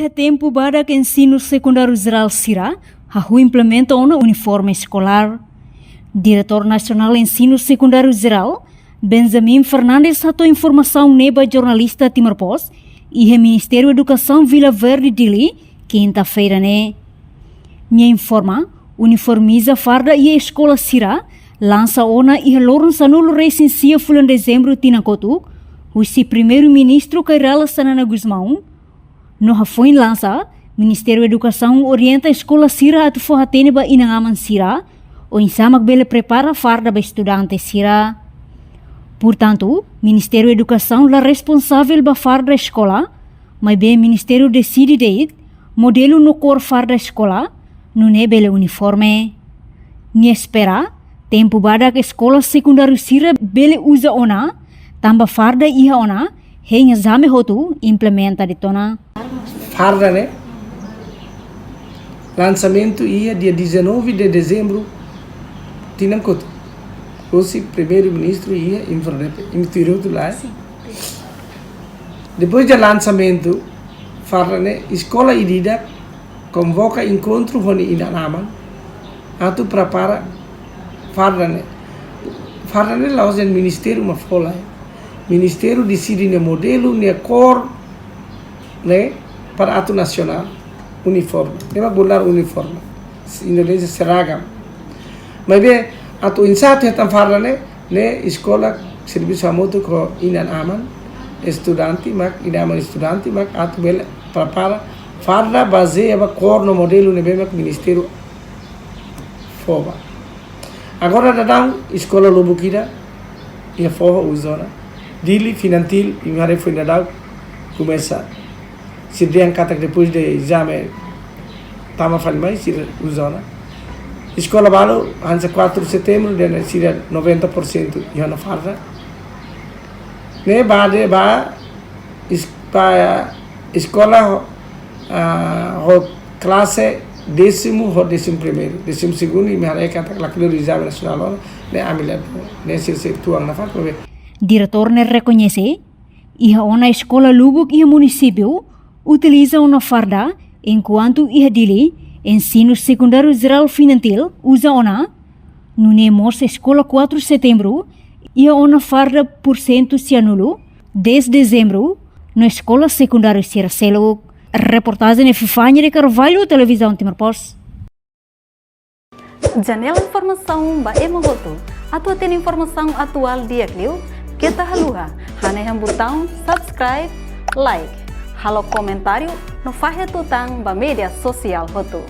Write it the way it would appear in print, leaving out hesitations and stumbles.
Ia tempo badak ensino secundário geral Sira, hahu implementa uma uniforme escolar. Diretor Nacional Ensino Secundário Geral, Benjamin Fernandes, atou informação neba jornalista Timor Post e o Ministério da Educação Vila Verde Dili, quinta-feira, né? Nia informa, uniformiza farda e a escola Sira, lança ona e lança nulo recensia fulan dezembro tinakotu, o se primeiro-ministro Cairala Sanana Guzmão, no foi lança, Ministério da Educação orienta a escola Sira a forrateneba inangaman Sira, o insamak bele prepara farda para estudante Sira. Portanto, Ministério da Educação é responsável para farda da escola, mas bem Ministério decide de modelo no cor farda da escola, não é bele uniforme. Ni espera, tempo bada que escola secundária Sira bele usa ona, tamba farda iha ona, hei exame hotu implementa de tona. Farda, né? Lançamento ia dia 19 de dezembro, tinangkotu. O primeiro-ministro ia interior lá. Depois do lançamento, farda, né? Escola idida convoca encontro com inanaman, atu prepara farda, né? Farda, né? Lá o ministério uma fola. Ministério decide no modelo, ne cor, né? Para ato nacional, uniforme. Nema bolar uniforme. Indonesia seragam. Mas bem, ato insato hetam farda, né? Escola serviço amoto ko inan aman, estudante, mak inaman estudante, mak ato bela prepara farda baseia cor no modelo ne bem ministério foba. Agora dadang escola Lobukira ia forra usona. Dili finantil e mare foi dadang começa se diangkat depois de exame tama falmai se usona. Escola balu hansa 4 de setembro dan sira 90% yana farda. Ne bade ba escola ho classe décimo ho décimo primeiro, décimo segundo e mare kata lakilo exame nacional ne amila ne se tuang na farda. Diretor ne reconhece e a escola Lubuk e o município utiliza uma farda enquanto a dili ensino secundário geral finantil usa ona no nemos escola 4 de setembro e a ona farda por cento se anulo 10 de dezembro na escola secundária Siracelo. Reportagem Epifânia de Carvalho, televisão Timor Post. Janela informação ba emogoto. Atua tem informação atual dia Clio. Kita haluha, haneham botão subscribe, like, halo comentário no faixa tutang ba media sosial hotu.